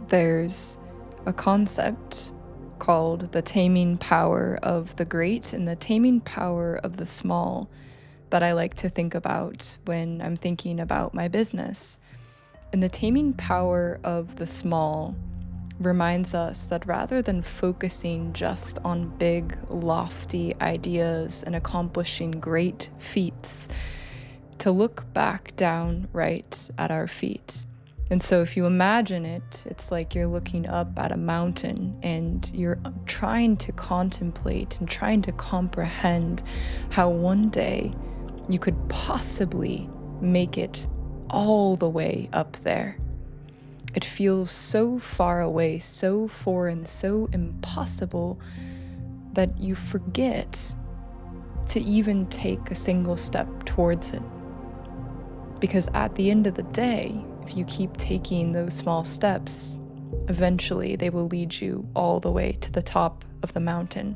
There's a concept called the taming power of the great and the taming power of the small that I like to think about when I'm thinking about my business. And the taming power of the small reminds us that rather than focusing just on big, lofty ideas and accomplishing great feats, to look back down right at our feet. And so if you imagine it, it's like you're looking up at a mountain and you're trying to contemplate and trying to comprehend how one day you could possibly make it all the way up there. It feels so far away, so foreign, so impossible that you forget to even take a single step towards it. Because at the end of the day, if you keep taking those small steps, eventually they will lead you all the way to the top of the mountain.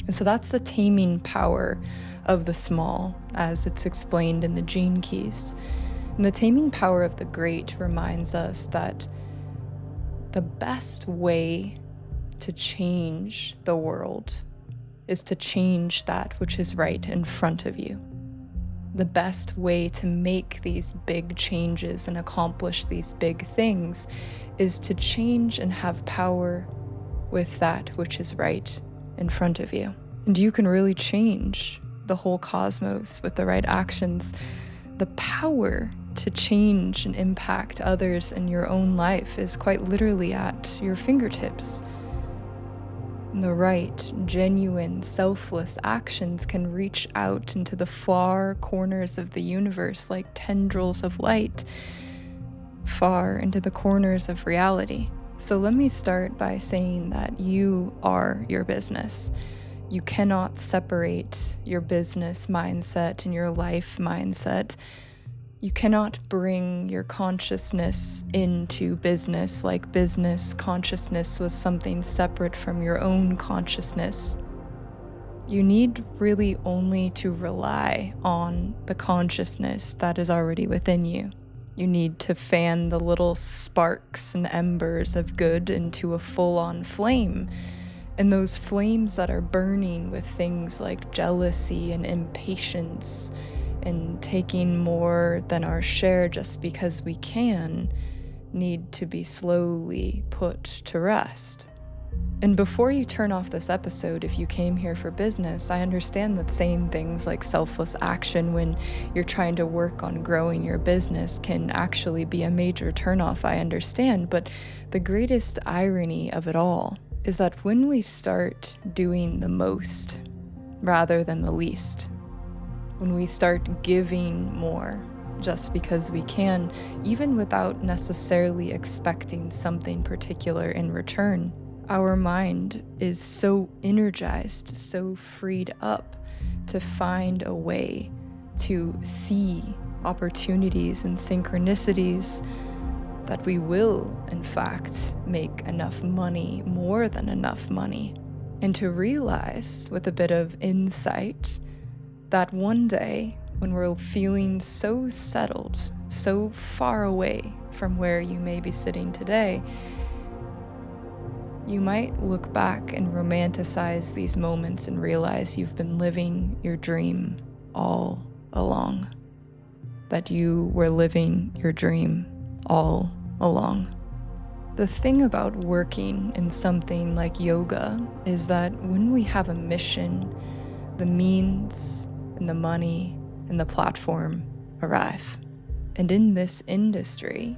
And so that's the taming power of the small, as it's explained in the Gene Keys. And the taming power of the great reminds us that the best way to change the world is to change that which is right in front of you. The best way to make these big changes and accomplish these big things is to change and have power with that which is right in front of you. And you can really change the whole cosmos with the right actions. The power to change and impact others in your own life is quite literally at your fingertips. The right, genuine, selfless actions can reach out into the far corners of the universe like tendrils of light, far into the corners of reality. So let me start by saying that you are your business. You cannot separate your business mindset and your life mindset. You cannot bring your consciousness into business like business consciousness was something separate from your own consciousness. You need really only to rely on the consciousness that is already within you. You need to fan the little sparks and embers of good into a full-on flame. And those flames that are burning with things like jealousy and impatience and taking more than our share just because we can need to be slowly put to rest. And before you turn off this episode, if you came here for business, I understand that saying things like selfless action when you're trying to work on growing your business can actually be a major turnoff, I understand. But the greatest irony of it all is that when we start doing the most rather than the least, when we start giving more just because we can, even without necessarily expecting something particular in return, our mind is so energized, so freed up to find a way to see opportunities and synchronicities that we will, in fact, make enough money, more than enough money, and to realize with a bit of insight that one day, when we're feeling so settled, so far away from where you may be sitting today, you might look back and romanticize these moments and realize you've been living your dream all along. That you were living your dream all along. The thing about working in something like yoga is that when we have a mission, the means and the money and the platform arrive. And in this industry,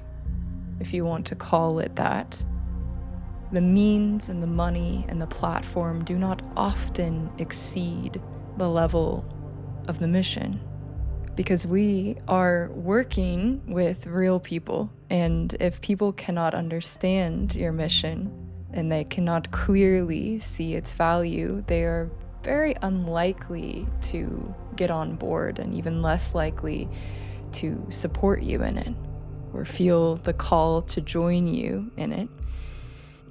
if you want to call it that, the means and the money and the platform do not often exceed the level of the mission. Because we are working with real people, and if people cannot understand your mission and they cannot clearly see its value, they are very unlikely to get on board and even less likely to support you in it or feel the call to join you in it.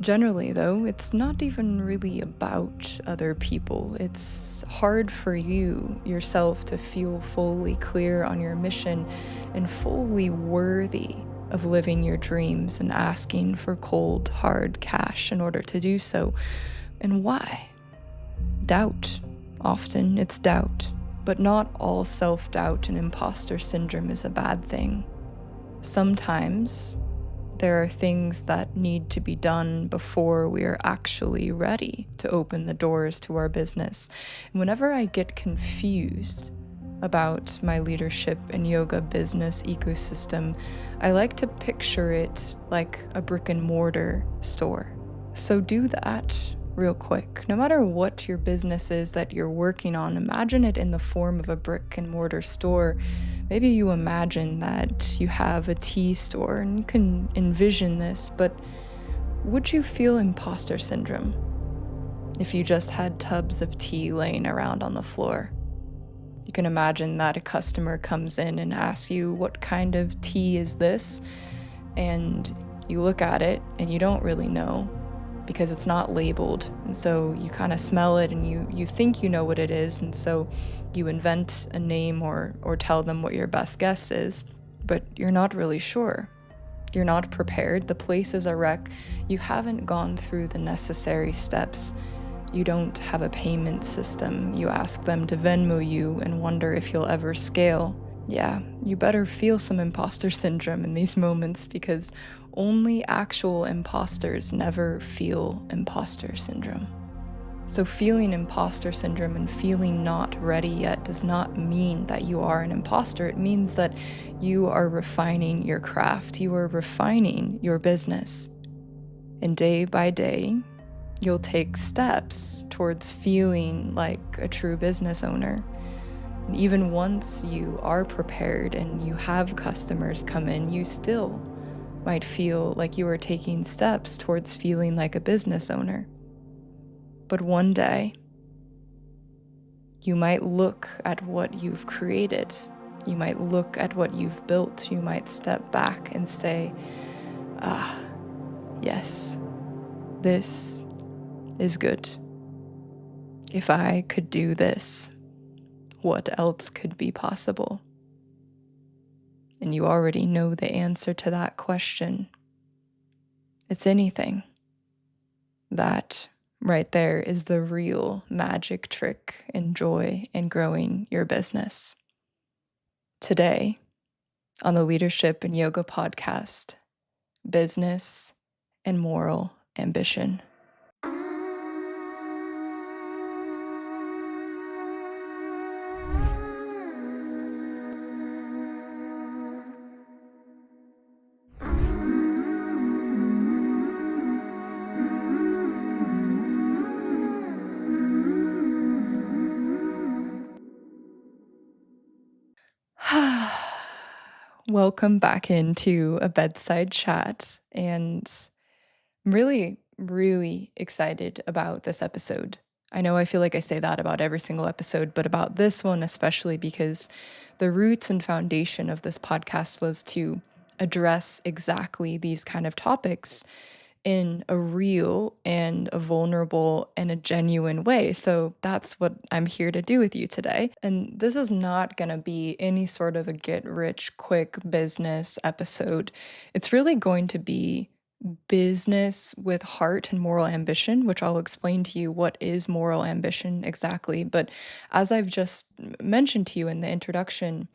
Generally, though, it's not even really about other people. It's hard for you yourself to feel fully clear on your mission and fully worthy of living your dreams and asking for cold, hard cash in order to do so. And why? Doubt. Often it's doubt. But not all self-doubt and imposter syndrome is a bad thing. Sometimes there are things that need to be done before we are actually ready to open the doors to our business. And whenever I get confused about my leadership and yoga business ecosystem, I like to picture it like a brick and mortar store. So do that real quick. No matter what your business is that you're working on, imagine it in the form of a brick and mortar store. Maybe you imagine that you have a tea store and you can envision this, but would you feel imposter syndrome if you just had tubs of tea laying around on the floor? You can imagine that a customer comes in and asks you, "What kind of tea is this?" And you look at it and you don't really know because it's not labeled. And so you kind of smell it and you think you know what it is. And so you invent a name or tell them what your best guess is, but you're not really sure. You're not prepared. The place is a wreck. You haven't gone through the necessary steps. You don't have a payment system. You ask them to Venmo you and wonder if you'll ever scale. Yeah, you better feel some imposter syndrome in these moments because only actual imposters never feel imposter syndrome. So feeling imposter syndrome and feeling not ready yet does not mean that you are an imposter. It means that you are refining your craft. You are refining your business. And day by day, you'll take steps towards feeling like a true business owner. And even once you are prepared and you have customers come in, you still might feel like you are taking steps towards feeling like a business owner. But one day, you might look at what you've created. You might look at what you've built. You might step back and say, "Ah, yes, this is good. If I could do this, what else could be possible?" And you already know the answer to that question. It's anything. That right there is the real magic trick and joy in growing your business. Today, on the Leadership and Yoga podcast, business and moral ambition. Welcome back into a bedside chat. And I'm really, really excited about this episode. I know I feel like I say that about every single episode, but about this one especially because the roots and foundation of this podcast was to address exactly these kind of topics in a real and a vulnerable and a genuine way. So that's what I'm here to do with you today. And this is not going to be any sort of a get rich quick business episode. It's really going to be business with heart and moral ambition, which I'll explain to you what is moral ambition exactly. But as I've just mentioned to you in the introduction,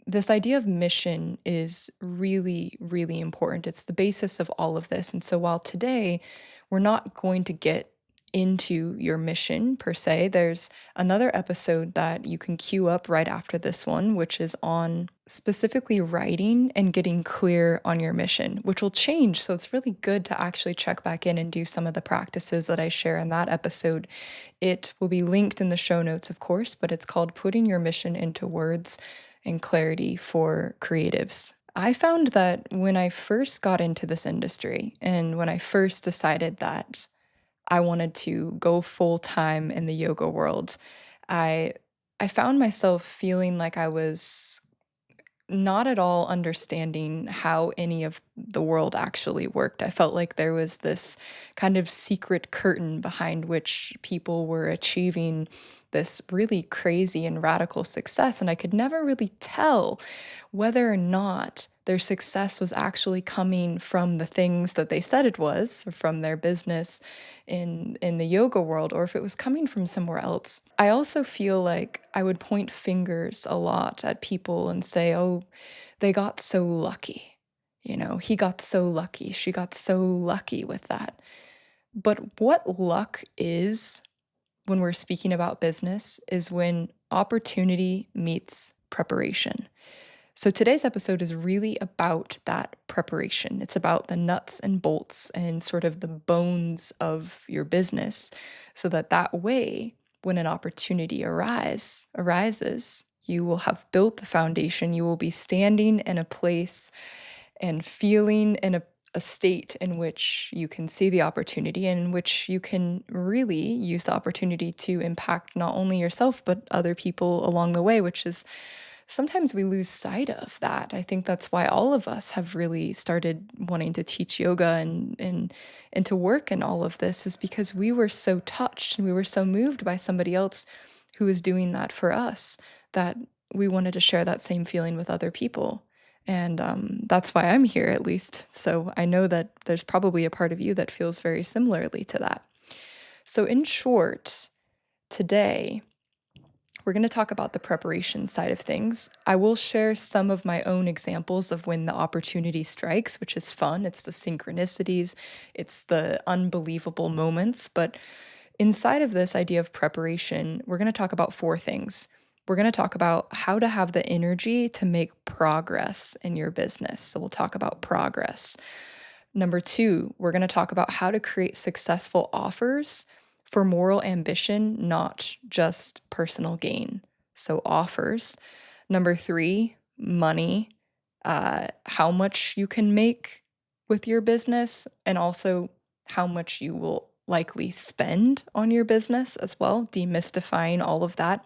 this idea of mission is really, really important. It's the basis of all of this. And so while today we're not going to get into your mission per se, there's another episode that you can queue up right after this one, which is on specifically writing and getting clear on your mission, which will change. So it's really good to actually check back in and do some of the practices that I share in that episode. It will be linked in the show notes, of course, but it's called Putting Your Mission into Words and Clarity for Creatives. I found that when I first got into this industry and when I first decided that I wanted to go full time in the yoga world, I I found myself feeling like I was not at all understanding how any of the world actually worked. I felt like there was this kind of secret curtain behind which people were achieving this really crazy and radical success. And I could never really tell whether or not their success was actually coming from the things that they said it was, or from their business in the yoga world, or if it was coming from somewhere else. I also feel like I would point fingers a lot at people and say, "Oh, they got so lucky." He got so lucky. She got so lucky with that. But what luck is when we're speaking about business is when opportunity meets preparation. So today's episode is really about that preparation. It's about the nuts and bolts and sort of the bones of your business so that way when an opportunity arises, you will have built the foundation. You will be standing in a place and feeling in a state in which you can see the opportunity and in which you can really use the opportunity to impact not only yourself but other people along the way, which is sometimes we lose sight of that. I think that's why all of us have really started wanting to teach yoga and to work in all of this, is because we were so touched and we were so moved by somebody else who was doing that for us, that we wanted to share that same feeling with other people. And that's why I'm here, at least. So I know that there's probably a part of you that feels very similarly to that. So, in short, today, we're going to talk about the preparation side of things. I will share some of my own examples of when the opportunity strikes, which is fun. It's the synchronicities, it's the unbelievable moments. But inside of this idea of preparation, we're going to talk about four things. We're going to talk about how to have the energy to make progress in your business. So we'll talk about progress. Number two, we're going to talk about how to create successful offers for moral ambition, not just personal gain. So, offers. Number three, money, how much you can make with your business, and also how much you will likely spend on your business as well, demystifying all of that.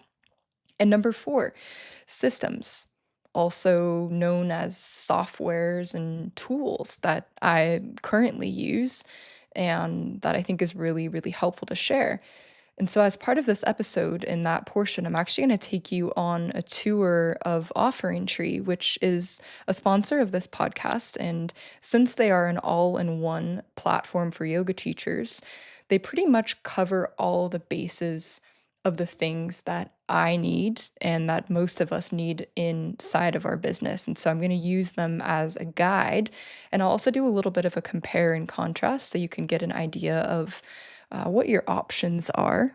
And number four, systems, also known as softwares and tools that I currently use and that I think is really, really helpful to share. And so, as part of this episode, in that portion, I'm actually going to take you on a tour of Offering Tree, which is a sponsor of this podcast. And since they are an all in one platform for yoga teachers, they pretty much cover all the bases of the things that I need and that most of us need inside of our business. And so I'm going to use them as a guide. And I'll also do a little bit of a compare and contrast so you can get an idea of what your options are.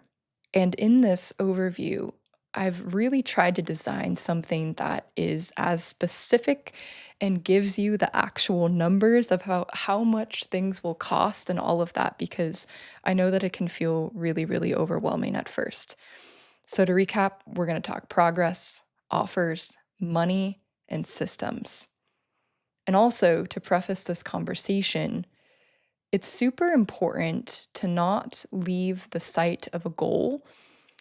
And in this overview, I've really tried to design something that is as specific and gives you the actual numbers of how much things will cost and all of that, because I know that it can feel really, really overwhelming at first. So, to recap, we're going to talk progress, offers, money, and systems. And also, to preface this conversation, it's super important to not leave the sight of a goal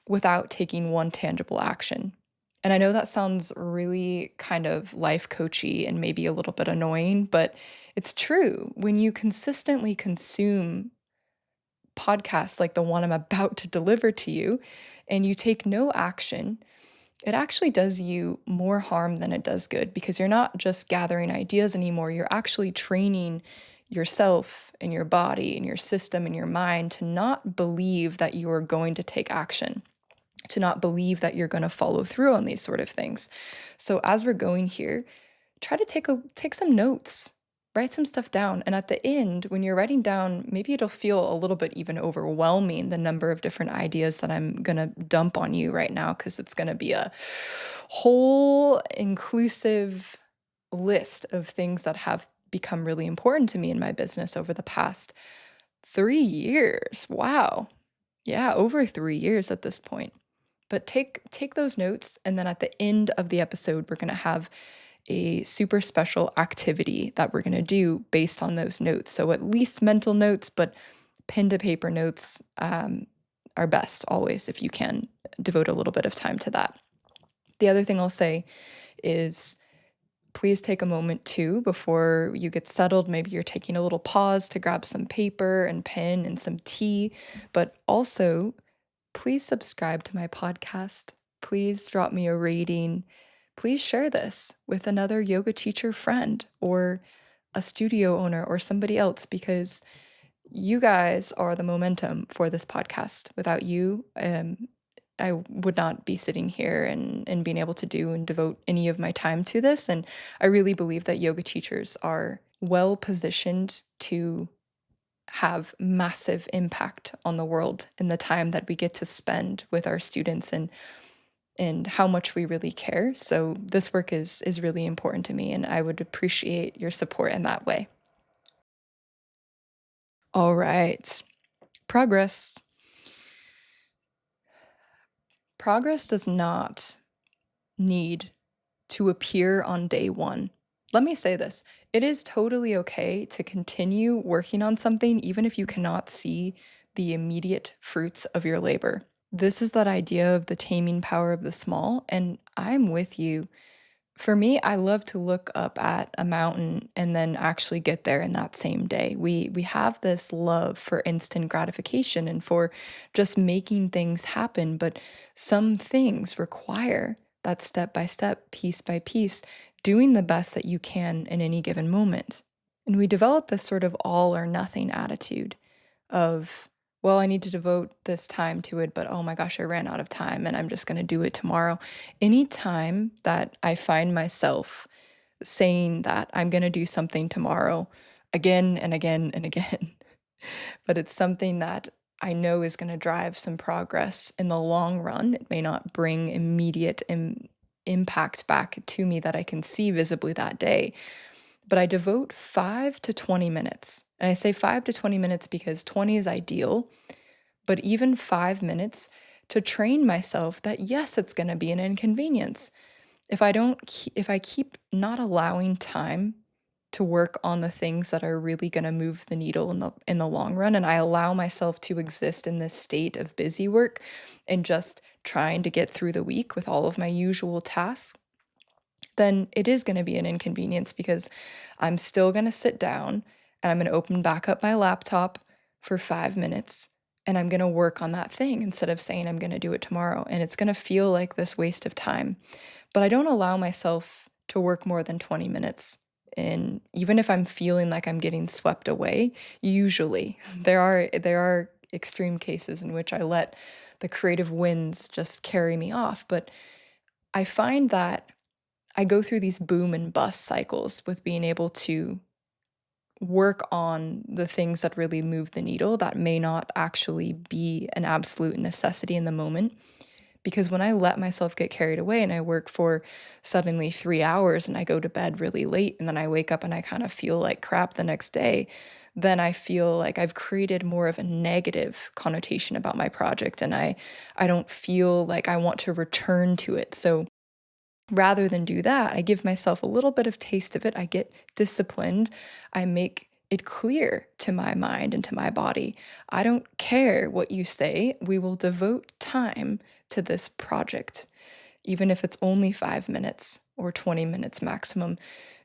without taking one tangible action. And I know that sounds really kind of life coachy and maybe a little bit annoying, but it's true. When you consistently consume podcasts like the one I'm about to deliver to you and you take no action, it actually does you more harm than it does good, because you're not just gathering ideas anymore. You're actually training yourself and your body and your system and your mind to not believe that you are going to take action, to not believe that you're going to follow through on these sort of things. So as we're going here, try to take some notes, write some stuff down. And at the end, when you're writing down, maybe it'll feel a little bit even overwhelming, the number of different ideas that I'm going to dump on you right now, because it's going to be a whole inclusive list of things that have become really important to me in my business over the past 3 years. Wow. Yeah, over 3 years at this point. But take those notes, and then at the end of the episode, we're going to have a super special activity that we're going to do based on those notes. So at least mental notes, but pen to paper notes are best always, if you can devote a little bit of time to that. The other thing I'll say is, please take a moment too before you get settled. Maybe you're taking a little pause to grab some paper and pen and some tea, but also please subscribe to my podcast. Please drop me a rating. please share this with another yoga teacher friend or a studio owner or somebody else because you guys are the momentum for this podcast. Without you, I would not be sitting here and being able to do and devote any of my time to this. And I really believe that yoga teachers are well positioned to have massive impact on the world in the time that we get to spend with our students and how much we really care. So this work is really important to me and I would appreciate your support in that way. All right. Progress. Progress does not need to appear on day one. Let me say this. It is totally okay to continue working on something even if you cannot see the immediate fruits of your labor. This is that idea of the taming power of the small, and I'm with you. For me, I love to look up at a mountain and then actually get there in that same day. We have this love for instant gratification and for just making things happen, but some things require that step by step, piece by piece, doing the best that you can in any given moment. And we develop this sort of all or nothing attitude of, well, I need to devote this time to it, but oh my gosh, I ran out of time and I'm just going to do it tomorrow. Anytime that I find myself saying that I'm going to do something tomorrow again and again and again, but it's something that I know is going to drive some progress in the long run. It may not bring immediate impact back to me that I can see visibly that day, but I devote 5 to 20 minutes. And I say 5 to 20 minutes because 20 is ideal, but even 5 minutes to train myself that yes, it's going to be an inconvenience. If I keep not allowing time to work on the things that are really going to move the needle in the long run and I allow myself to exist in this state of busy work and just trying to get through the week with all of my usual tasks, then it is going to be an inconvenience because I'm still going to sit down and I'm going to open back up my laptop for 5 minutes and I'm going to work on that thing instead of saying I'm going to do it tomorrow. And it's going to feel like this waste of time. But I don't allow myself to work more than 20 minutes. And even if I'm feeling like I'm getting swept away, usually there are extreme cases in which I let the creative winds just carry me off. But I find that I go through these boom and bust cycles with being able to work on the things that really move the needle that may not actually be an absolute necessity in the moment. Because when I let myself get carried away and I work for suddenly 3 hours and I go to bed really late and then I wake up and I kind of feel like crap the next day, then I feel like I've created more of a negative connotation about my project and I don't feel like I want to return to it. So rather than do that, I give myself a little bit of taste of it. I get disciplined. I make it clear to my mind and to my body. I don't care what you say. We will devote time to this project, even if it's only 5 minutes or 20 minutes maximum.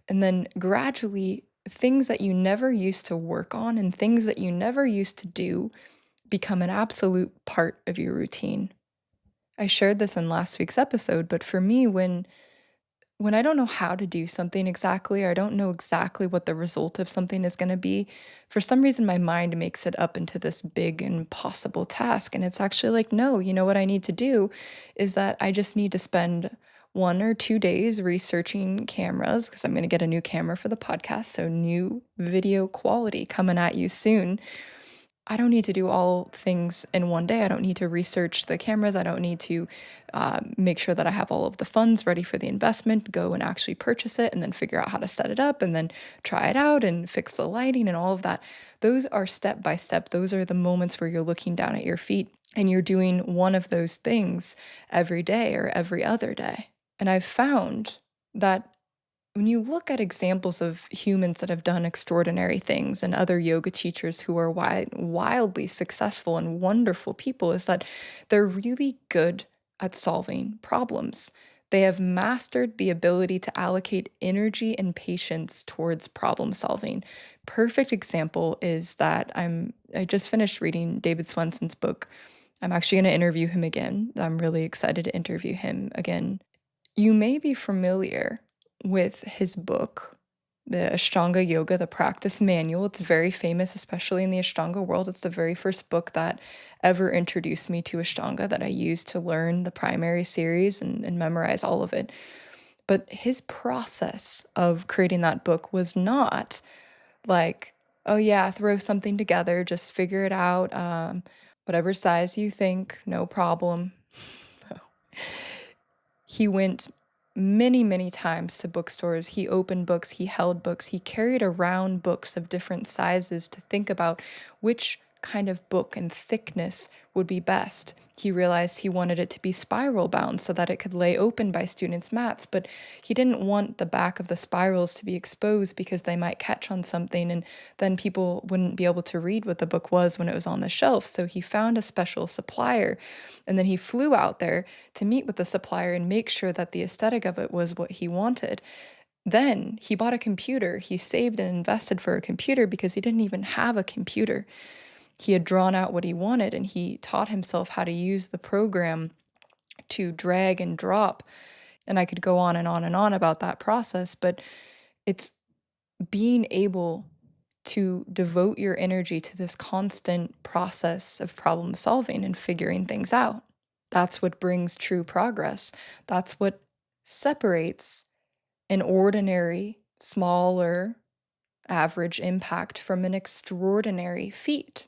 And then gradually, things that you never used to work on and things that you never used to do become an absolute part of your routine. I shared this in last week's episode, but for me, when I don't know how to do something exactly, or I don't know exactly what the result of something is going to be, for some reason my mind makes it up into this big impossible task. And it's actually like, no, you know what I need to do is that I just need to spend 1 or 2 days researching cameras because I'm going to get a new camera for the podcast. So, new video quality coming at you soon. I don't need to do all things in one day. I don't need to research the cameras. I don't need to make sure that I have all of the funds ready for the investment, go and actually purchase it, and then figure out how to set it up and then try it out and fix the lighting and all of that. Those are step by step. Those are the moments where you're looking down at your feet and you're doing one of those things every day or every other day. And I've found that when you look at examples of humans that have done extraordinary things and other yoga teachers who are wildly successful and wonderful people, is that they're really good at solving problems. They have mastered the ability to allocate energy and patience towards problem solving. Perfect example is that I just finished reading David Swenson's book. I'm actually going to interview him again. I'm really excited to interview him again. You may be familiar with his book, the Ashtanga Yoga, the Practice Manual. It's very famous, especially in the Ashtanga world. It's the very first book that ever introduced me to Ashtanga that I used to learn the primary series and memorize all of it. But his process of creating that book was not like, oh, yeah, throw something together, just figure it out, whatever size you think, no problem. He went many, many times to bookstores. He opened books, he held books, he carried around books of different sizes to think about which kind of book and thickness would be best. He realized he wanted it to be spiral bound so that it could lay open by students' mats, but he didn't want the back of the spirals to be exposed because they might catch on something and then people wouldn't be able to read what the book was when it was on the shelf. So he found a special supplier and then he flew out there to meet with the supplier and make sure that the aesthetic of it was what he wanted. Then he bought a computer. He saved and invested for a computer because he didn't even have a computer. He had drawn out what he wanted and he taught himself how to use the program to drag and drop. And I could go on and on and on about that process, but it's being able to devote your energy to this constant process of problem solving and figuring things out. That's what brings true progress. That's what separates an ordinary, smaller, average impact from an extraordinary feat.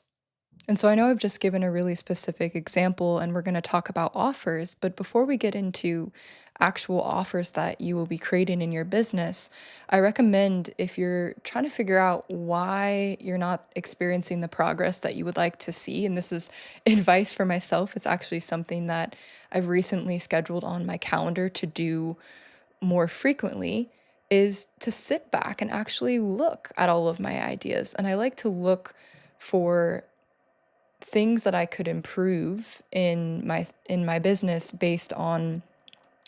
And so I know I've just given a really specific example and we're going to talk about offers, but before we get into actual offers that you will be creating in your business, I recommend if you're trying to figure out why you're not experiencing the progress that you would like to see, and this is advice for myself, it's actually something that I've recently scheduled on my calendar to do more frequently, is to sit back and actually look at all of my ideas. And I like to look for things that I could improve in my business based on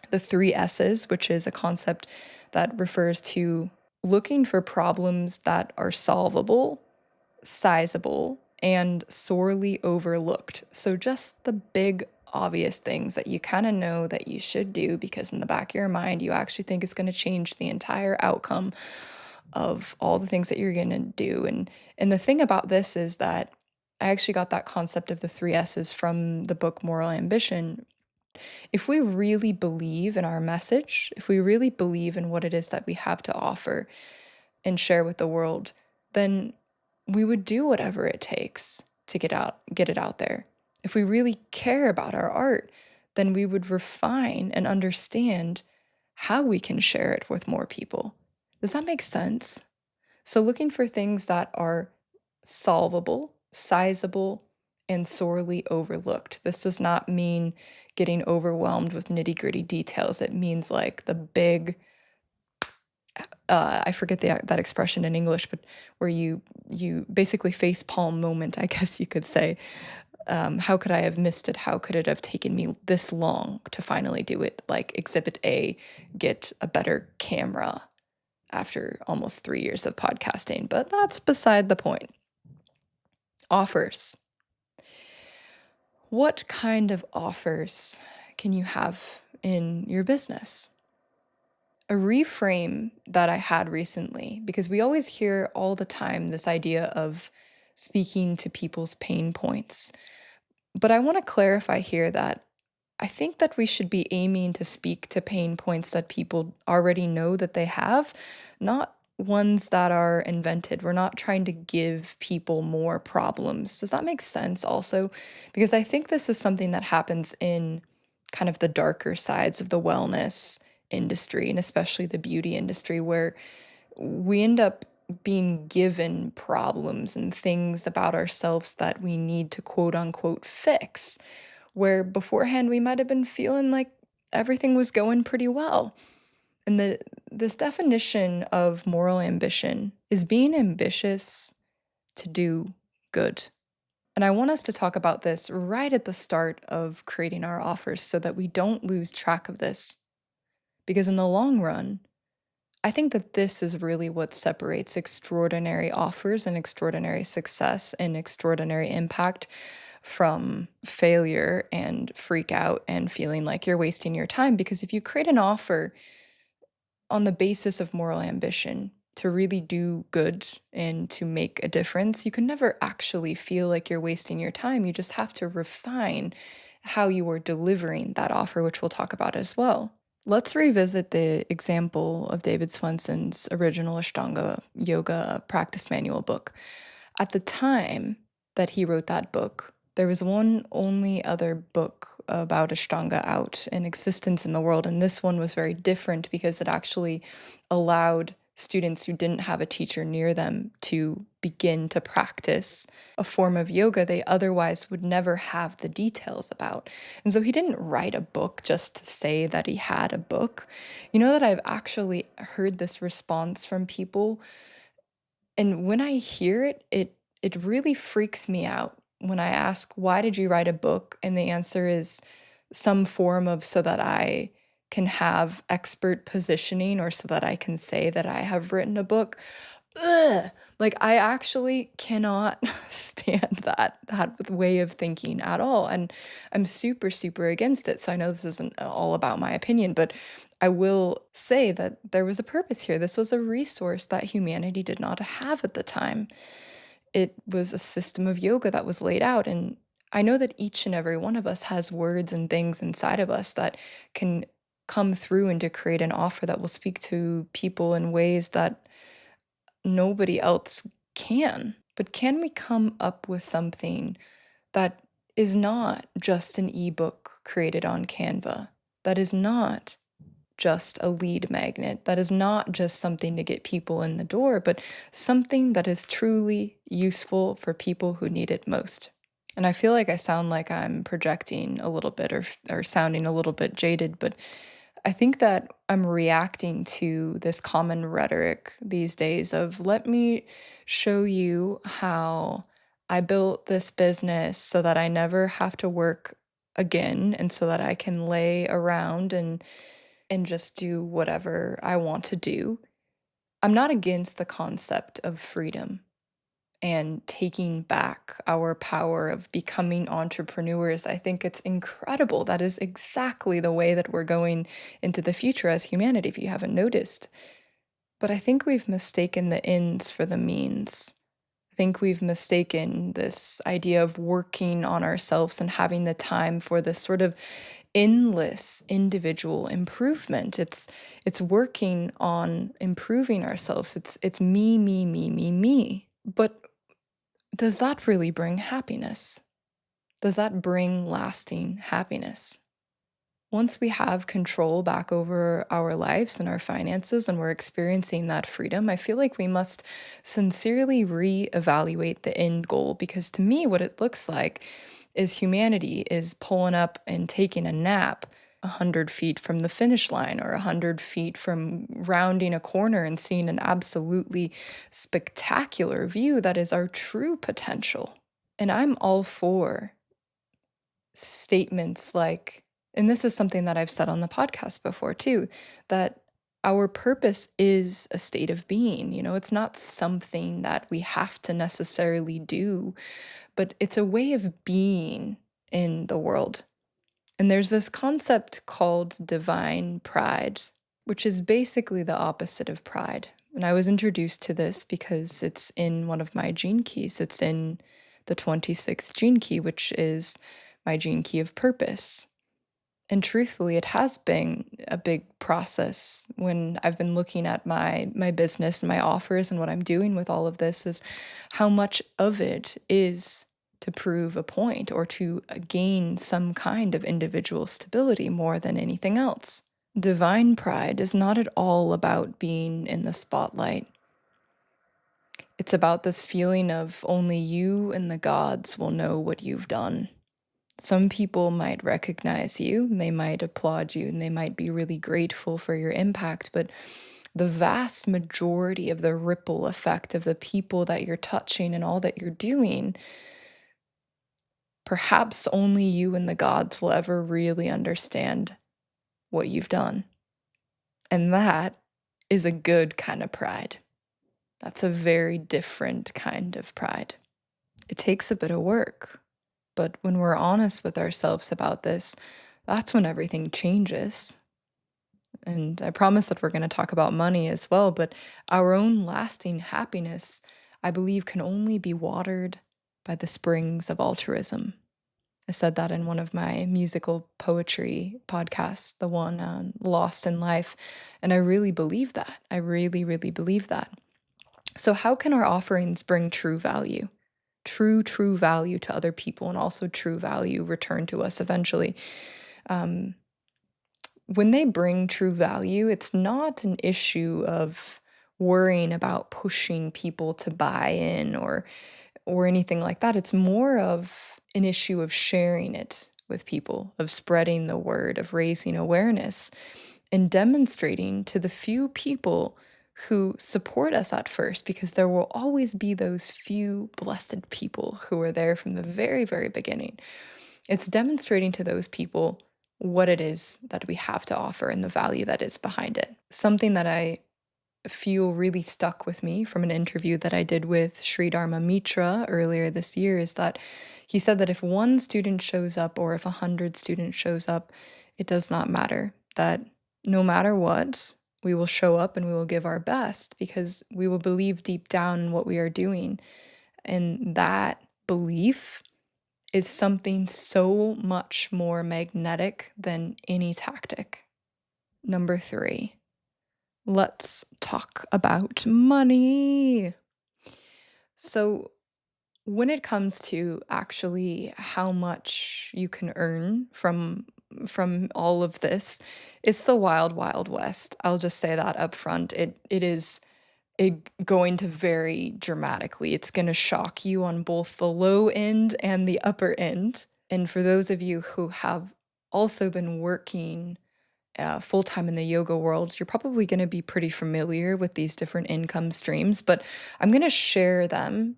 the three S's, which is a concept that refers to looking for problems that are solvable, sizable, and sorely overlooked. So just the big obvious things that you kind of know that you should do because in the back of your mind you actually think it's going to change the entire outcome of all the things that you're going to do. And the thing about this is that I actually got that concept of the three S's from the book Moral Ambition. If we really believe in our message, if we really believe in what it is that we have to offer and share with the world, then we would do whatever it takes to get it out there. If we really care about our art, then we would refine and understand how we can share it with more people. Does that make sense? So, looking for things that are solvable, sizable, and sorely overlooked. This does not mean getting overwhelmed with nitty gritty details. It means like the big, I forget that expression in English, but where you basically face palm moment, I guess you could say. How could I have missed it? How could it have taken me this long to finally do it? Like Exhibit A, get a better camera after almost 3 years of podcasting, but that's beside the point. Offers. What kind of offers can you have in your business? A reframe that I had recently, because we always hear all the time this idea of speaking to people's pain points. But I want to clarify here that I think that we should be aiming to speak to pain points that people already know that they have, not ones that are invented. We're not trying to give people more problems. Does that make sense also? Because I think this is something that happens in kind of the darker sides of the wellness industry and especially the beauty industry where we end up being given problems and things about ourselves that we need to quote unquote fix, where beforehand we might have been feeling like everything was going pretty well. And this definition of moral ambition is being ambitious to do good. And I want us to talk about this right at the start of creating our offers so that we don't lose track of this. Because in the long run, I think that this is really what separates extraordinary offers and extraordinary success and extraordinary impact from failure and freak out and feeling like you're wasting your time. Because if you create an offer on the basis of moral ambition to really do good and to make a difference, you can never actually feel like you're wasting your time. You just have to refine how you are delivering that offer, which we'll talk about as well. Let's revisit the example of David Swenson's original Ashtanga yoga practice manual book. At the time that he wrote that book, there was one only other book about Ashtanga out in existence in the world, and this one was very different because it actually allowed students who didn't have a teacher near them to begin to practice a form of yoga they otherwise would never have the details about. And so he didn't write a book just to say that he had a book. You know that I've actually heard this response from people, and when I hear it, it really freaks me out when I ask, "Why did you write a book?" And the answer is some form of so that I can have expert positioning or so that I can say that I have written a book. Ugh! Like, I actually cannot stand that way of thinking at all, and I'm super, super against it, so I know this isn't all about my opinion, but I will say that there was a purpose here. This was a resource that humanity did not have at the time. It was a system of yoga that was laid out, and I know that each and every one of us has words and things inside of us that can come through and to create an offer that will speak to people in ways that nobody else can. But can we come up with something that is not just an ebook created on Canva? That is not just a lead magnet. That is not just something to get people in the door, but something that is truly useful for people who need it most. And I feel like I sound like I'm projecting a little bit or sounding a little bit jaded, but I think that I'm reacting to this common rhetoric these days of let me show you how I built this business so that I never have to work again and so that I can lay around and just do whatever I want to do. I'm not against the concept of freedom and taking back our power of becoming entrepreneurs. I think it's incredible. That is exactly the way that we're going into the future as humanity, if you haven't noticed. But I think we've mistaken the ends for the means. I think we've mistaken this idea of working on ourselves and having the time for this sort of endless individual improvement. It's working on improving ourselves. It's me, me, me, me, me. But does that really bring happiness? Does that bring lasting happiness? Once we have control back over our lives and our finances and we're experiencing that freedom, I feel like we must sincerely reevaluate the end goal because to me, what it looks like is humanity is pulling up and taking a nap 100 feet from the finish line or 100 feet from rounding a corner and seeing an absolutely spectacular view that is our true potential. And I'm all for statements like, and this is something that I've said on the podcast before too, that our purpose is a state of being. You know, it's not something that we have to necessarily do, but it's a way of being in the world. And there's this concept called divine pride, which is basically the opposite of pride. And I was introduced to this because it's in one of my gene keys. It's in the 26th gene key, which is my gene key of purpose. And truthfully, it has been a big process when I've been looking at my business and my offers and what I'm doing with all of this is how much of it is to prove a point or to gain some kind of individual stability more than anything else. Divine pride is not at all about being in the spotlight. It's about this feeling of only you and the gods will know what you've done. Some people might recognize you, and they might applaud you, and they might be really grateful for your impact, but the vast majority of the ripple effect of the people that you're touching and all that you're doing, perhaps only you and the gods will ever really understand what you've done. And that is a good kind of pride. That's a very different kind of pride. It takes a bit of work. But when we're honest with ourselves about this, that's when everything changes. And I promise that we're going to talk about money as well, but our own lasting happiness, I believe, can only be watered by the springs of altruism. I said that in one of my musical poetry podcasts, the one Lost in Life. And I really believe that. I really, really believe that. So, how can our offerings bring true value? True value to other people and also true value returned to us eventually. Um, when they bring true value, it's not an issue of worrying about pushing people to buy in or anything like that. It's more of an issue of sharing it with people, of spreading the word, of raising awareness, and demonstrating to the few people who support us at first, because there will always be those few blessed people who are there from the very, very beginning. It's demonstrating to those people what it is that we have to offer and the value that is behind it. Something that I feel really stuck with me from an interview that I did with Sri Dharma Mitra earlier this year is that he said that if one student shows up or if 100 students shows up, it does not matter. That no matter what, we will show up and we will give our best because we will believe deep down in what we are doing. And that belief is something so much more magnetic than any tactic. Number 3, let's talk about money. So, when it comes to actually how much you can earn from all of this, it's the wild, wild west. I'll just say that up front. It is going to vary dramatically. It's going to shock you on both the low end and the upper end. And for those of you who have also been working full time in the yoga world, you're probably going to be pretty familiar with these different income streams, but I'm going to share them.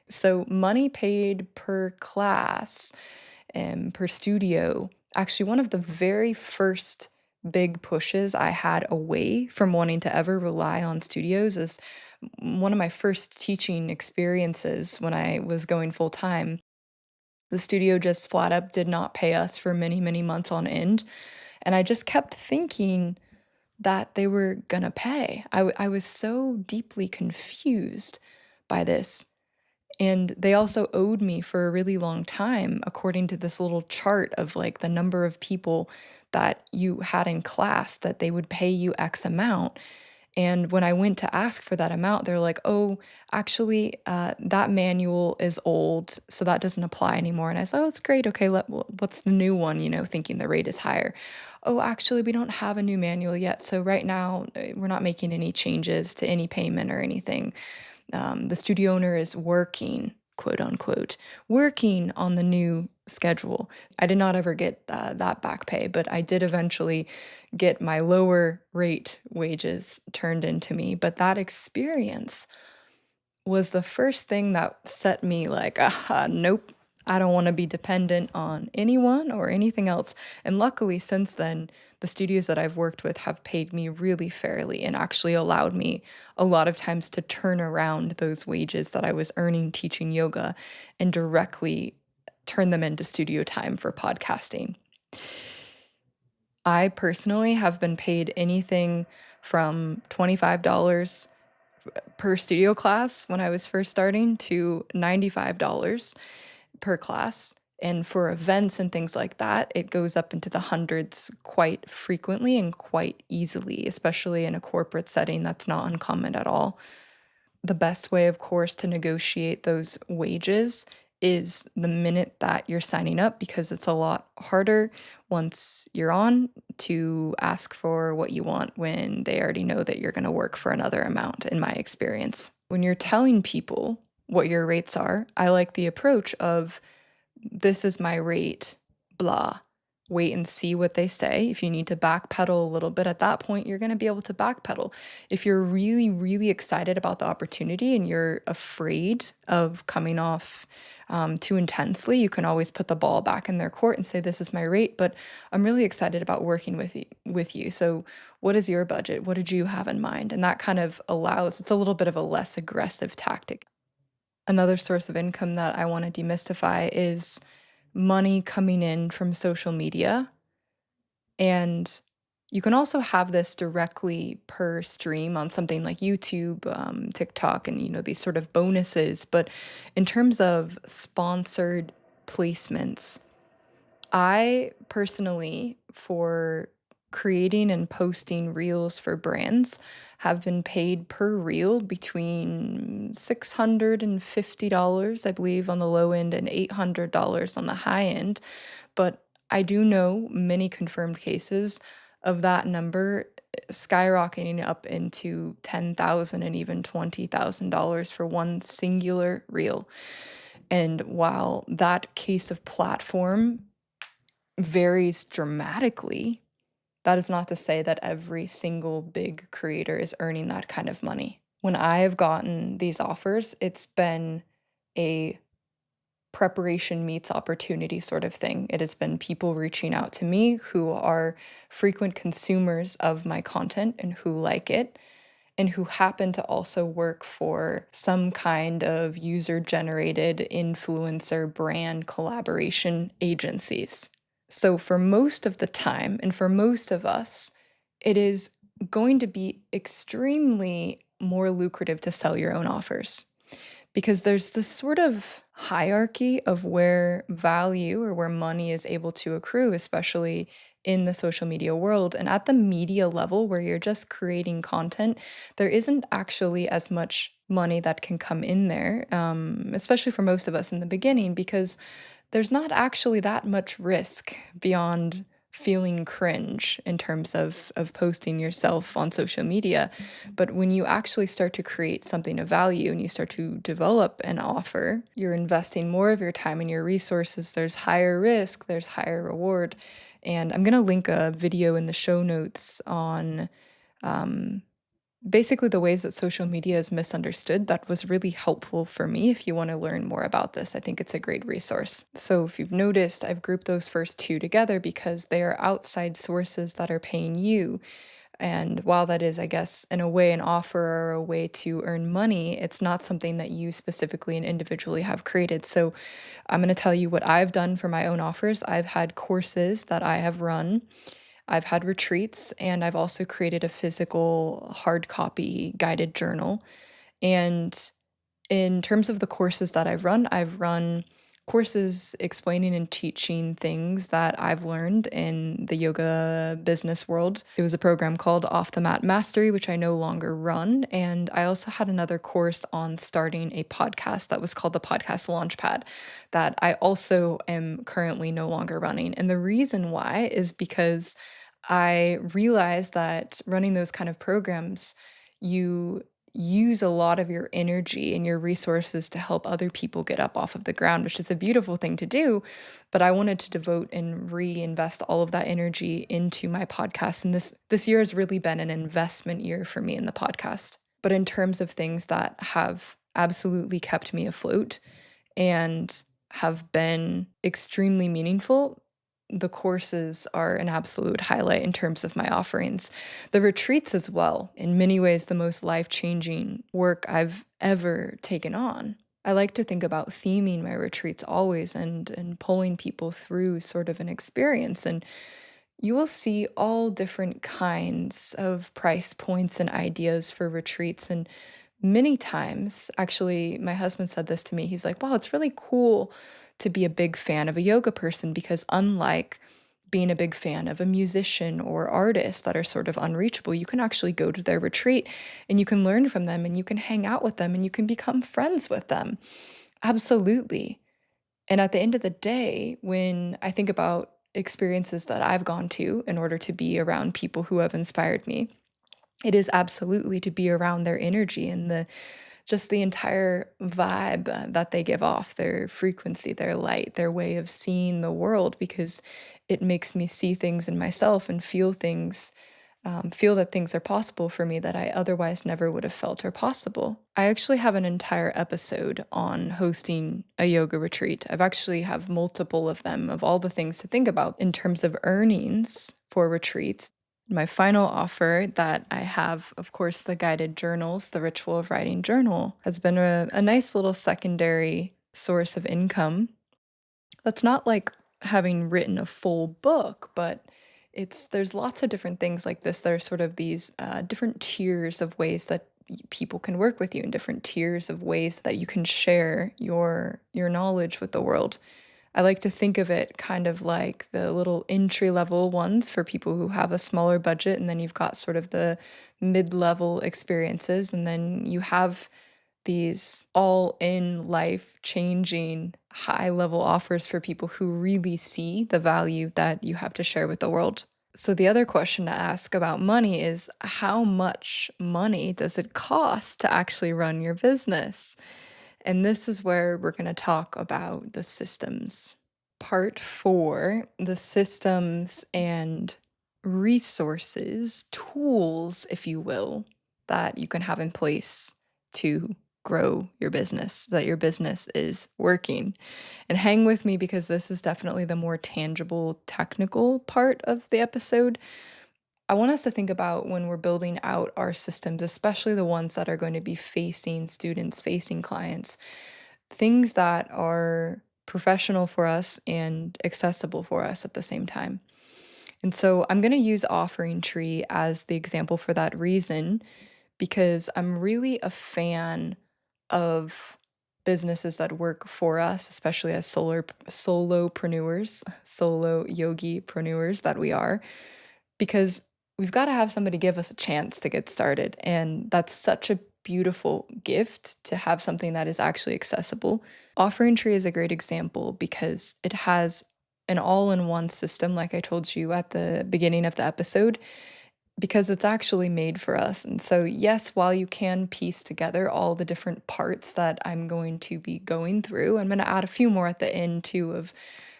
So, money paid per class and per studio, actually, one of the very first big pushes I had away from wanting to ever rely on studios is one of my first teaching experiences when I was going full time. The studio just flat up did not pay us for many, many months on end. And I just kept thinking that they were gonna pay. I was so deeply confused by this. And they also owed me for a really long time, according to this little chart of like the number of people that you had in class, that they would pay you X amount. And when I went to ask for that amount, they're like, oh, actually, that manual is old, so that doesn't apply anymore. And I said, oh, it's great. Okay, what's the new one? Thinking the rate is higher. Oh, actually, we don't have a new manual yet. So right now, we're not making any changes to any payment or anything. The studio owner is working, quote unquote, working on the new schedule. I did not ever get that back pay, but I did eventually get my lower rate wages turned into me. But that experience was the first thing that set me like, nope, I don't want to be dependent on anyone or anything else. And luckily, since then, the studios that I've worked with have paid me really fairly and actually allowed me a lot of times to turn around those wages that I was earning teaching yoga and directly turn them into studio time for podcasting. I personally have been paid anything from $25 per studio class when I was first starting to $95 per class. And for events and things like that, it goes up into the hundreds quite frequently and quite easily, especially in a corporate setting. That's not uncommon at all. The best way, of course, to negotiate those wages is the minute that you're signing up, because it's a lot harder once you're on to ask for what you want when they already know that you're going to work for another amount, in my experience. When you're telling people what your rates are, I like the approach of this is my rate, blah. Wait and see what they say. If you need to backpedal a little bit at that point, you're going to be able to backpedal. If you're really, really excited about the opportunity and you're afraid of coming off too intensely, you can always put the ball back in their court and say, "This is my rate, but I'm really excited about working with you. So, what is your budget? What did you have in mind?" And that kind of allows. It's a little bit of a less aggressive tactic. Another source of income that I want to demystify is money coming in from social media, and you can also have this directly per stream on something like YouTube, TikTok, and these sort of bonuses. But in terms of sponsored placements, I personally, for creating and posting reels for brands, have been paid per reel between $650, I believe, on the low end, and $800 on the high end. But I do know many confirmed cases of that number skyrocketing up into 10,000 and even $20,000 for one singular reel. And while that case of platform varies dramatically, that is not to say that every single big creator is earning that kind of money. When I have gotten these offers, it's been a preparation meets opportunity sort of thing. It has been people reaching out to me who are frequent consumers of my content and who like it, and who happen to also work for some kind of user generated influencer brand collaboration agencies. So, for most of the time, and for most of us, it is going to be extremely more lucrative to sell your own offers, because there's this sort of hierarchy of where value or where money is able to accrue, especially in the social media world. And at the media level, where you're just creating content, there isn't actually as much money that can come in there, especially for most of us in the beginning, because there's not actually that much risk beyond feeling cringe in terms of posting yourself on social media. But when you actually start to create something of value and you start to develop an offer, you're investing more of your time and your resources. There's higher risk, there's higher reward. And I'm going to link a video in the show notes on um, basically the ways that social media is misunderstood. That was really helpful for me. If you want to learn more about this, I think it's a great resource. So if you've noticed, I've grouped those first two together because they are outside sources that are paying you. And while that is, I guess, in a way, an offer or a way to earn money, it's not something that you specifically and individually have created. So I'm going to tell you what I've done for my own offers. I've had courses that I have run, I've had retreats, and I've also created a physical hard copy guided journal. And in terms of the courses that I've run courses explaining and teaching things that I've learned in the yoga business world. It was a program called Off the Mat Mastery, which I no longer run. And I also had another course on starting a podcast that was called the Podcast Launchpad that I also am currently no longer running. And the reason why is because I realized that running those kind of programs, you use a lot of your energy and your resources to help other people get up off of the ground, which is a beautiful thing to do. But I wanted to devote and reinvest all of that energy into my podcast. And this year has really been an investment year for me in the podcast. But in terms of things that have absolutely kept me afloat and have been extremely meaningful, the courses are an absolute highlight in terms of my offerings. The retreats as well, in many ways, the most life changing work I've ever taken on. I like to think about theming my retreats always and pulling people through sort of an experience. And you will see all different kinds of price points and ideas for retreats. And many times, actually, my husband said this to me. He's like, wow, it's really cool to be a big fan of a yoga person because, unlike being a big fan of a musician or artist that are sort of unreachable, you can actually go to their retreat and you can learn from them and you can hang out with them and you can become friends with them. Absolutely. And at the end of the day, when I think about experiences that I've gone to in order to be around people who have inspired me, it is absolutely to be around their energy and the just the entire vibe that they give off, their frequency, their light, their way of seeing the world, because it makes me see things in myself and feel things, feel that things are possible for me that I otherwise never would have felt are possible. I actually have an entire episode on hosting a yoga retreat. I've actually have multiple of them of all the things to think about in terms of earnings for retreats. My final offer that I have, of course, the guided journals, the ritual of writing journal, has been a nice little secondary source of income That's not like having written a full book, but there's lots of different things like this that are sort of these different tiers of ways that people can work with you, and different tiers of ways that you can share your knowledge with the world. I like to think of it kind of like the little entry level ones for people who have a smaller budget, and then you've got sort of the mid level experiences, and then you have these all in life changing high level offers for people who really see the value that you have to share with the world. So, the other question to ask about money is how much money does it cost to actually run your business? And this is where we're going to talk about the systems. Part four, the systems and resources, tools, if you will, that you can have in place to grow your business so that your business is working. And hang with me because this is definitely the more tangible, technical part of the episode. I want us to think about when we're building out our systems, especially the ones that are going to be facing students, facing clients, things that are professional for us and accessible for us at the same time. And so I'm going to use Offering Tree as the example for that reason, because I'm really a fan of businesses that work for us, especially as solopreneurs, solo yogi-preneurs that we are, because we've got to have somebody give us a chance to get started. And that's such a beautiful gift to have something that is actually accessible. Offering Tree is a great example because it has an all in one system, like I told you at the beginning of the episode, because it's actually made for us. And so, yes, while you can piece together all the different parts that I'm going to be going through, I'm going to add a few more at the end too of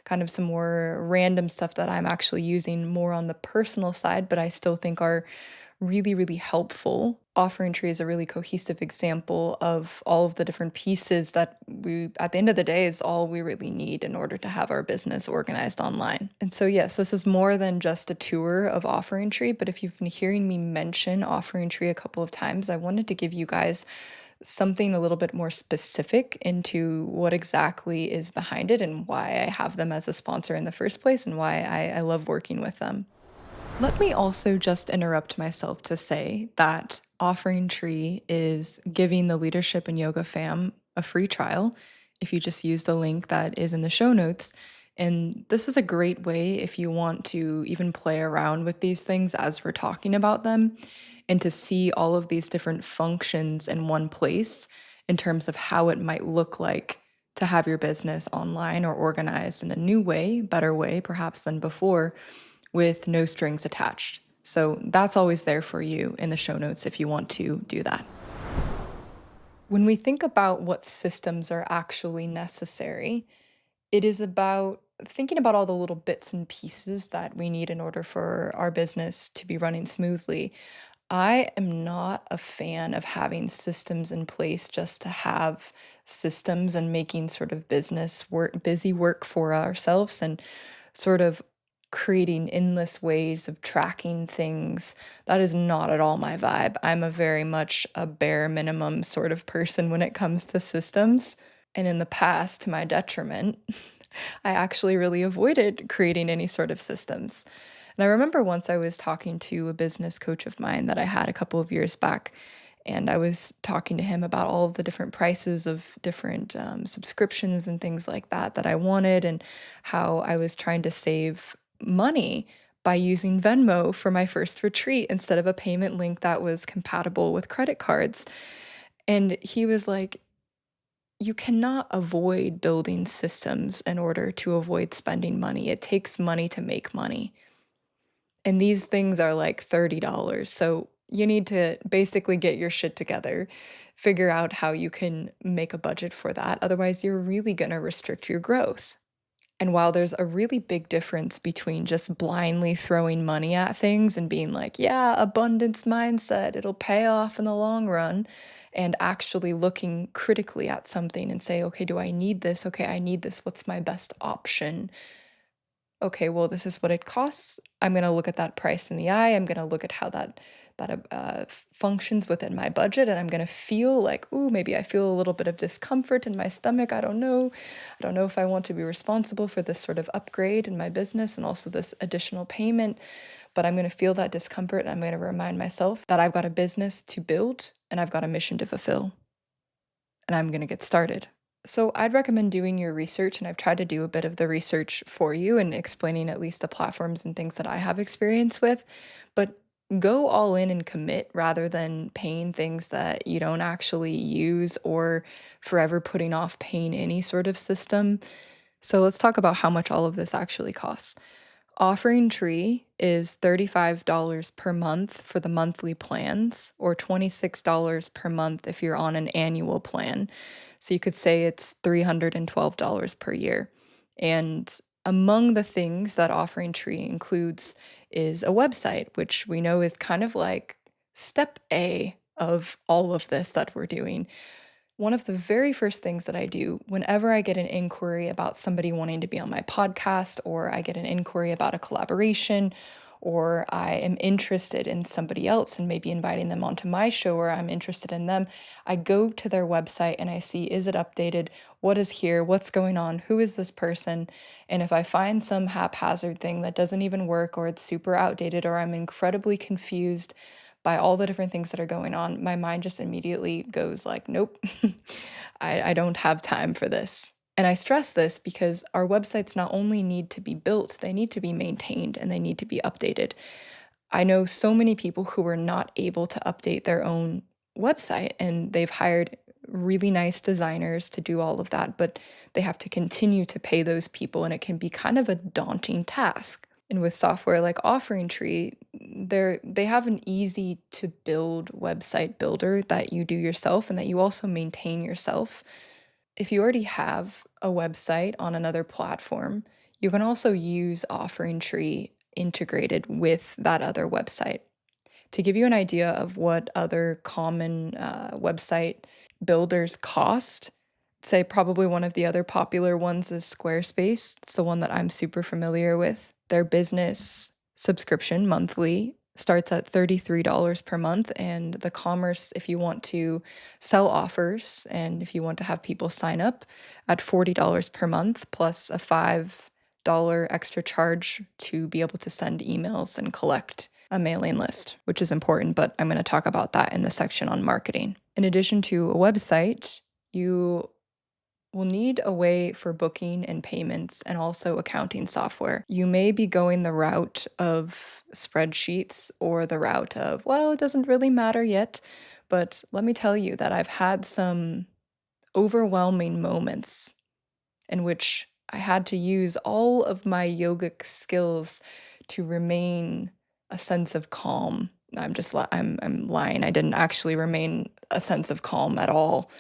kind of some more random stuff that I'm actually using more on the personal side, but I still think are really, really helpful. Offering Tree is a really cohesive example of all of the different pieces that at the end of the day, is all we really need in order to have our business organized online. And so, yes, this is more than just a tour of Offering Tree, but if you've been hearing me mention Offering Tree a couple of times, I wanted to give you guys something a little bit more specific into what exactly is behind it and why I have them as a sponsor in the first place and why I love working with them. Let me also just interrupt myself to say that Offering Tree is giving the Leadership and Yoga fam a free trial if you just use the link that is in the show notes. And this is a great way if you want to even play around with these things as we're talking about them and to see all of these different functions in one place in terms of how it might look like to have your business online or organized in a new way, better way perhaps than before, with no strings attached. So that's always there for you in the show notes if you want to do that. When we think about what systems are actually necessary, it is about thinking about all the little bits and pieces that we need in order for our business to be running smoothly. I am not a fan of having systems in place just to have systems and making sort of business work, busy work for ourselves and sort of creating endless ways of tracking things. That is not at all my vibe. I'm a very much a bare minimum sort of person when it comes to systems. And in the past, to my detriment, I actually really avoided creating any sort of systems. And I remember once I was talking to a business coach of mine that I had a couple of years back, and I was talking to him about all of the different prices of different subscriptions and things like that that I wanted, and how I was trying to save money by using Venmo for my first retreat instead of a payment link that was compatible with credit cards. And he was like, you cannot avoid building systems in order to avoid spending money. It takes money to make money. And these things are like $30. So you need to basically get your shit together, figure out how you can make a budget for that. Otherwise, you're really going to restrict your growth. And while there's a really big difference between just blindly throwing money at things and being like, yeah, abundance mindset, it'll pay off in the long run, and actually looking critically at something and say, okay, do I need this? Okay, I need this. What's my best option? okay, well, this is what it costs. I'm gonna look at that price in the eye. I'm gonna look at how that functions within my budget, and I'm gonna feel like, ooh, maybe I feel a little bit of discomfort in my stomach. I don't know. I don't know if I want to be responsible for this sort of upgrade in my business and also this additional payment, but I'm gonna feel that discomfort, and I'm gonna remind myself that I've got a business to build and I've got a mission to fulfill, and I'm gonna get started. So I'd recommend doing your research, and I've tried to do a bit of the research for you and explaining at least the platforms and things that I have experience with. But go all in and commit rather than paying things that you don't actually use or forever putting off paying any sort of system. So let's talk about how much all of this actually costs. Offering Tree is $35 per month for the monthly plans, or $26 per month if you're on an annual plan. So you could say it's $312 per year. And among the things that Offering Tree includes is a website, which we know is kind of like step A of all of this that we're doing. One of the very first things that I do whenever I get an inquiry about somebody wanting to be on my podcast, or I get an inquiry about a collaboration, or I am interested in somebody else and maybe inviting them onto my show, or I'm interested in them, I go to their website and I see, is it updated? What is here? What's going on? Who is this person? And if I find some haphazard thing that doesn't even work, or it's super outdated, or I'm incredibly confused by all the different things that are going on, my mind just immediately goes like, nope, I don't have time for this. And I stress this because our websites not only need to be built, they need to be maintained and they need to be updated. I know so many people who are not able to update their own website, and they've hired really nice designers to do all of that, but they have to continue to pay those people, and it can be kind of a daunting task. And with software like Offering Tree, they have an easy to build website builder that you do yourself and that you also maintain yourself. If you already have a website on another platform, you can also use Offering Tree integrated with that other website. To give you an idea of what other common website builders cost, say probably one of the other popular ones is Squarespace. It's the one that I'm super familiar with. Their business subscription monthly starts at $33 per month, and the commerce, if you want to sell offers and if you want to have people sign up, at $40 per month plus a $5 extra charge to be able to send emails and collect a mailing list, which is important, but I'm going to talk about that in the section on marketing. In addition to a website, you will need a way for booking and payments and also accounting software. You may be going the route of spreadsheets or the route of, well, it doesn't really matter yet. But let me tell you that I've had some overwhelming moments in which I had to use all of my yogic skills to remain a sense of calm. I'm lying. I didn't actually remain a sense of calm at all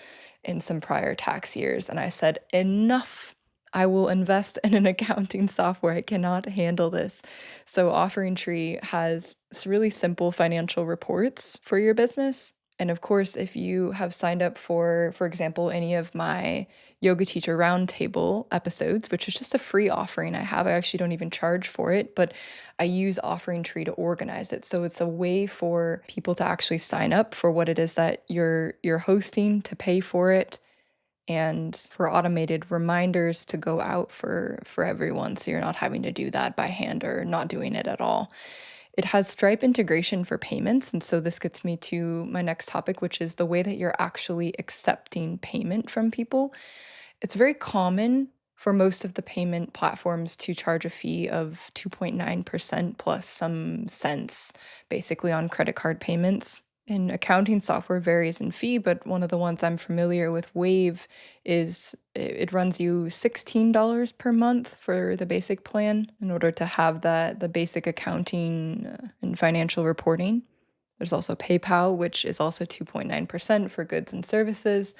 in some prior tax years, and I said, enough. I will invest in an accounting software. I cannot handle this. So Offering Tree has really simple financial reports for your business. And of course, if you have signed up for example, any of my Yoga Teacher Roundtable episodes, which is just a free offering I have. I actually don't even charge for it, but I use Offering Tree to organize it. So it's a way for people to actually sign up for what it is that you're hosting, to pay for it, and for automated reminders to go out for everyone, so you're not having to do that by hand or not doing it at all. It has Stripe integration for payments, and so this gets me to my next topic, which is the way that you're actually accepting payment from people. It's very common for most of the payment platforms to charge a fee of 2.9% plus some cents, basically on credit card payments. And accounting software varies in fee, but one of the ones I'm familiar with, Wave, is it runs you $16 per month for the basic plan in order to have the basic accounting and financial reporting. There's also PayPal, which is also 2.9% for goods and services.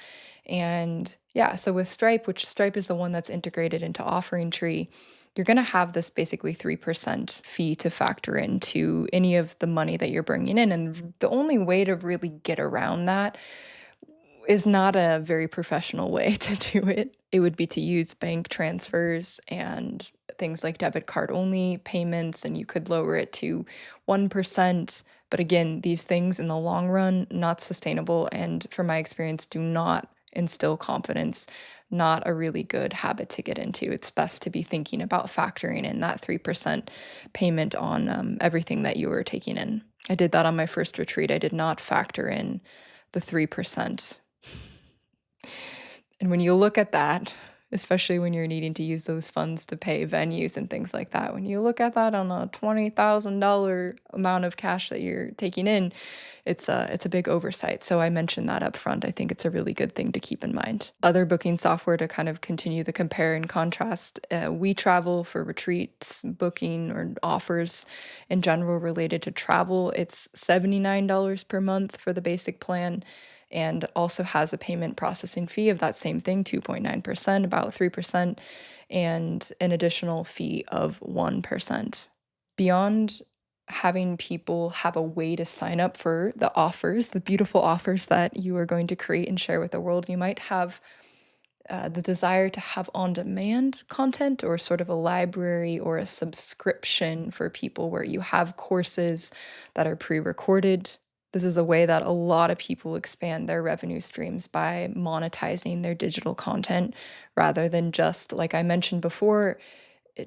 And yeah, so with Stripe, which Stripe is the one that's integrated into Offering Tree, you're going to have this basically 3% fee to factor into any of the money that you're bringing in. And the only way to really get around that is not a very professional way to do it. It would be to use bank transfers, and things like debit card only payments, and you could lower it to 1%. But again, these things in the long run, not sustainable. And from my experience, do not instill confidence, not a really good habit to get into. It's best to be thinking about factoring in that 3% payment on everything that you were taking in. I did that on my first retreat. I did not factor in the 3%. And when you look at that, especially when you're needing to use those funds to pay venues and things like that, when you look at that on a $20,000 amount of cash that you're taking in, it's a big oversight. So I mentioned that up front. I think it's a really good thing to keep in mind. Other booking software to kind of continue the compare and contrast. We travel for retreats, booking, or offers in general related to travel. It's $79 per month for the basic plan, and also has a payment processing fee of that same thing, 2.9%, about 3%, and an additional fee of 1%. Beyond having people have a way to sign up for the offers, the beautiful offers that you are going to create and share with the world, you might have the desire to have on demand content, or sort of a library or a subscription for people where you have courses that are pre recorded. This is a way that a lot of people expand their revenue streams, by monetizing their digital content rather than just, like I mentioned before,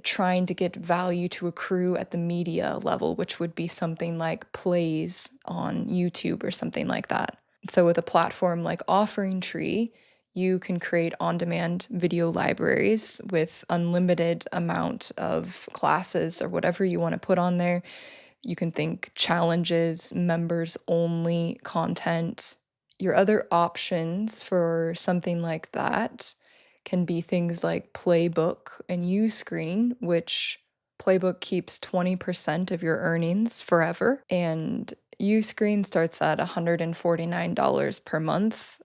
trying to get value to accrue at the media level, which would be something like plays on YouTube or something like that. So with a platform like offeringtree, you can create on-demand video libraries with unlimited amount of classes or whatever you want to put on there. You can think challenges, members only content. Your other options for something like that can be things like Playbook and Uscreen, which Playbook keeps 20% of your earnings forever, and Uscreen starts at $149 per month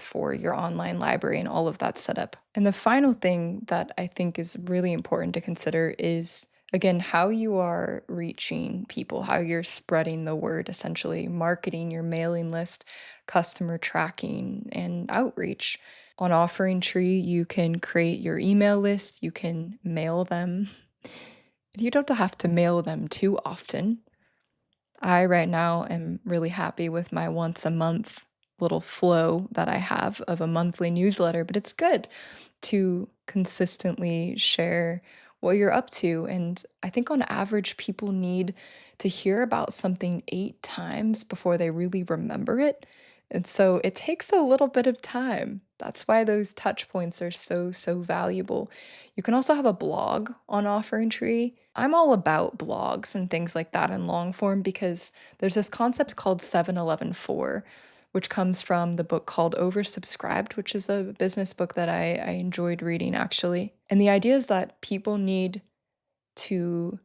for your online library and all of that setup. And the final thing that I think is really important to consider is, again, how you are reaching people, how you're spreading the word, essentially, marketing your mailing list, customer tracking, and outreach. On Offering Tree, you can create your email list, you can mail them. You don't have to mail them too often. I right now am really happy with my once a month little flow that I have of a monthly newsletter, but it's good to consistently share what you're up to. And I think on average, people need to hear about something 8 times before they really remember it. And so it takes a little bit of time. That's why those touch points are so, so valuable. You can also have a blog on Offering Tree. I'm all about blogs and things like that in long form, because there's this concept called 7-11-4, which comes from the book called Oversubscribed, which is a business book that I enjoyed reading, actually. And the idea is that people need to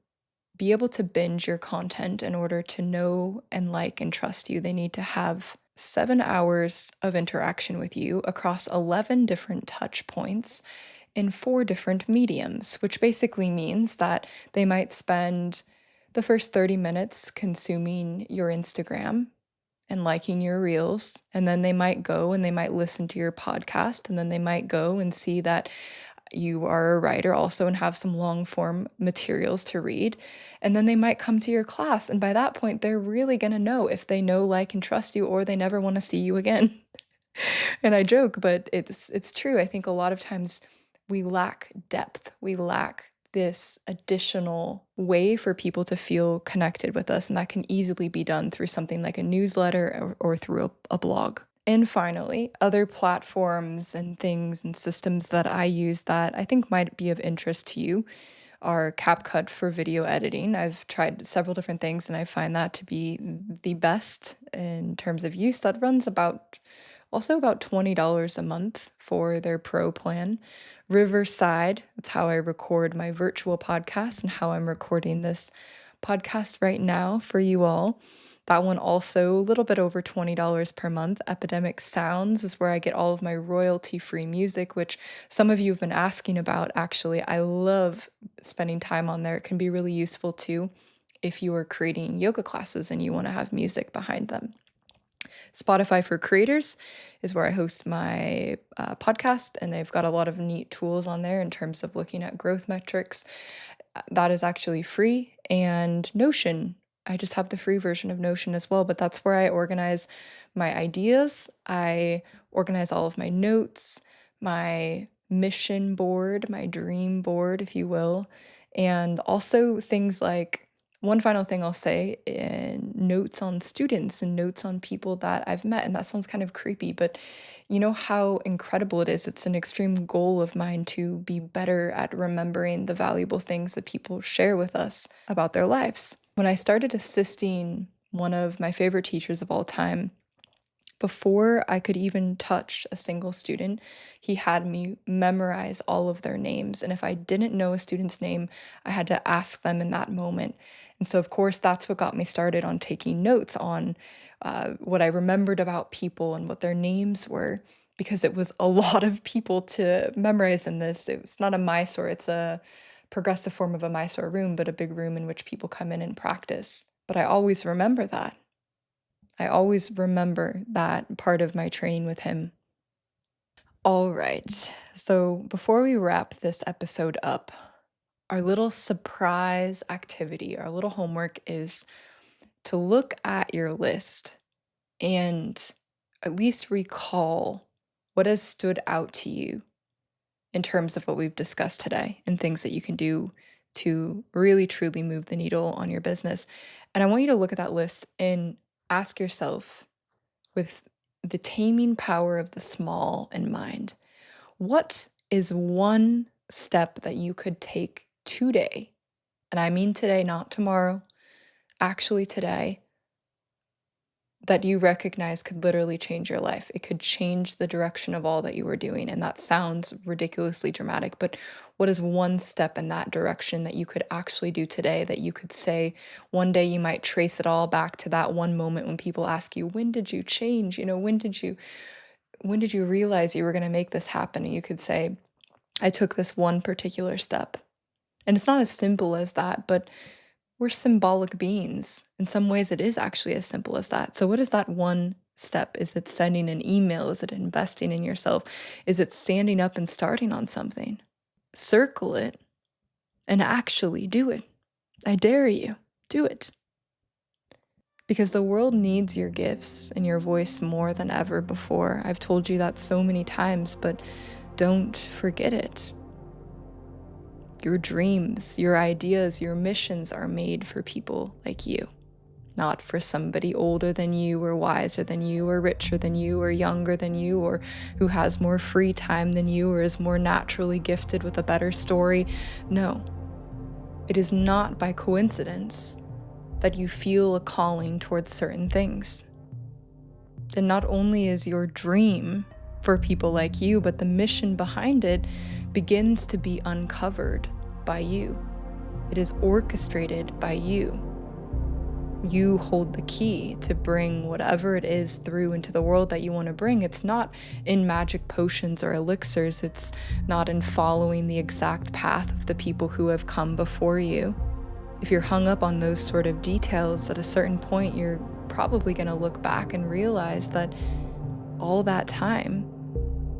be able to binge your content in order to know and like and trust you. They need to have 7 hours of interaction with you across 11 different touch points in 4 different mediums, which basically means that they might spend the first 30 minutes consuming your Instagram and liking your reels, and then they might go and they might listen to your podcast, and then they might go and see that you are a writer also and have some long form materials to read. And then they might come to your class. And by that point, they're really going to know if they know, like, and trust you, or they never want to see you again. And I joke, but it's true. I think a lot of times we lack depth. We lack this additional way for people to feel connected with us. And that can easily be done through something like a newsletter, or through a blog. And finally, other platforms and things and systems that I use that I think might be of interest to you are CapCut for video editing. I've tried several different things, and I find that to be the best in terms of use. That runs about $20 a month for their pro plan. Riverside, that's how I record my virtual podcast and how I'm recording this podcast right now for you all. That one also a little bit over $20 per month. Epidemic Sounds is where I get all of my royalty-free music, which some of you have been asking about. Actually, I love spending time on there. It can be really useful too if you are creating yoga classes and you want to have music behind them. Spotify for Creators is where I host my podcast, and they've got a lot of neat tools on there in terms of looking at growth metrics. That is actually free. And Notion, I just have the free version of Notion as well, but that's where I organize my ideas. I organize all of my notes, my mission board, my dream board, if you will, and also things like one final thing I'll say in notes on students and notes on people that I've met. And that sounds kind of creepy, but you know how incredible it is. It's an extreme goal of mine to be better at remembering the valuable things that people share with us about their lives. When I started assisting one of my favorite teachers of all time, before I could even touch a single student, he had me memorize all of their names. And if I didn't know a student's name, I had to ask them in that moment. And so, of course, that's what got me started on taking notes on what I remembered about people and what their names were, because it was a lot of people to memorize in this. It's not a Mysore, it's a progressive form of a Mysore room, but a big room in which people come in and practice. But I always remember that. I always remember that part of my training with him. All right. So before we wrap this episode up, our little surprise activity, our little homework is to look at your list and at least recall what has stood out to you in terms of what we've discussed today and things that you can do to really truly move the needle on your business. And I want you to look at that list and ask yourself, with the taming power of the small in mind, what is one step that you could take today? And I mean today, not tomorrow, actually today, that you recognize could literally change your life. It could change the direction of all that you were doing. And that sounds ridiculously dramatic, but what is one step in that direction that you could actually do today, that you could say one day you might trace it all back to that one moment when people ask you, when did you change? When did you realize you were going to make this happen? And you could say, I took this one particular step. And it's not as simple as that, but we're symbolic beings. In some ways, it is actually as simple as that. So, what is that one step? Is it sending an email? Is it investing in yourself? Is it standing up and starting on something? Circle it and actually do it. I dare you, do it. Because the world needs your gifts and your voice more than ever before. I've told you that so many times, but don't forget it. Your dreams, your ideas, your missions are made for people like you, not for somebody older than you or wiser than you or richer than you or younger than you or who has more free time than you or is more naturally gifted with a better story. No, it is not by coincidence that you feel a calling towards certain things. And not only is your dream for people like you, but the mission behind it begins to be uncovered by you. It is orchestrated by you. You hold the key to bring whatever it is through into the world that you want to bring. It's not in magic potions or elixirs. It's not in following the exact path of the people who have come before you. If you're hung up on those sort of details, at a certain point, you're probably going to look back and realize that all that time,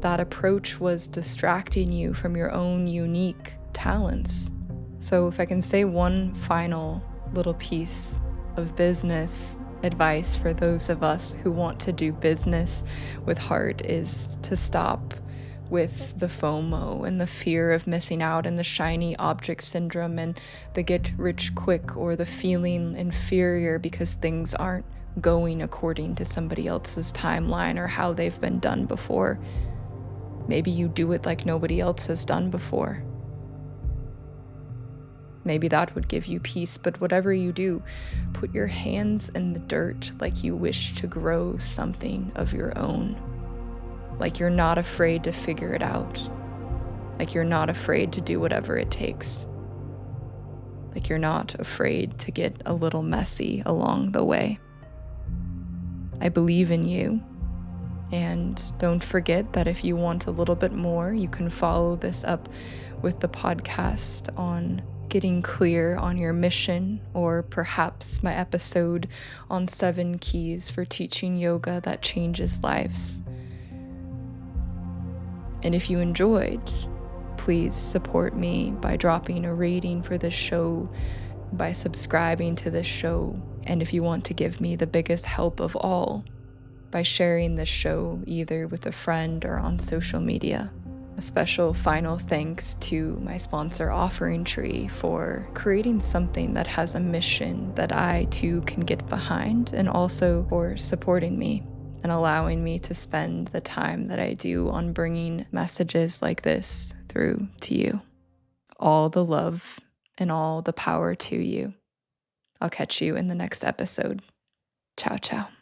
that approach was distracting you from your own unique talents. So if I can say one final little piece of business advice for those of us who want to do business with heart, is to stop with the FOMO and the fear of missing out and the shiny object syndrome and the get rich quick or the feeling inferior because things aren't going according to somebody else's timeline or how they've been done before. Maybe you do it like nobody else has done before. Maybe that would give you peace, but whatever you do, put your hands in the dirt like you wish to grow something of your own. Like you're not afraid to figure it out. Like you're not afraid to do whatever it takes. Like you're not afraid to get a little messy along the way. I believe in you. And don't forget that if you want a little bit more, you can follow this up with the podcast on getting clear on your mission, or perhaps my episode on 7 keys for teaching yoga that changes lives. And if you enjoyed, please support me by dropping a rating for this show, by subscribing to this show, and if you want to give me the biggest help of all, by sharing this show either with a friend or on social media. A special final thanks to my sponsor, offeringtree, for creating something that has a mission that I too can get behind, and also for supporting me and allowing me to spend the time that I do on bringing messages like this through to you. All the love and all the power to you. I'll catch you in the next episode. Ciao, ciao.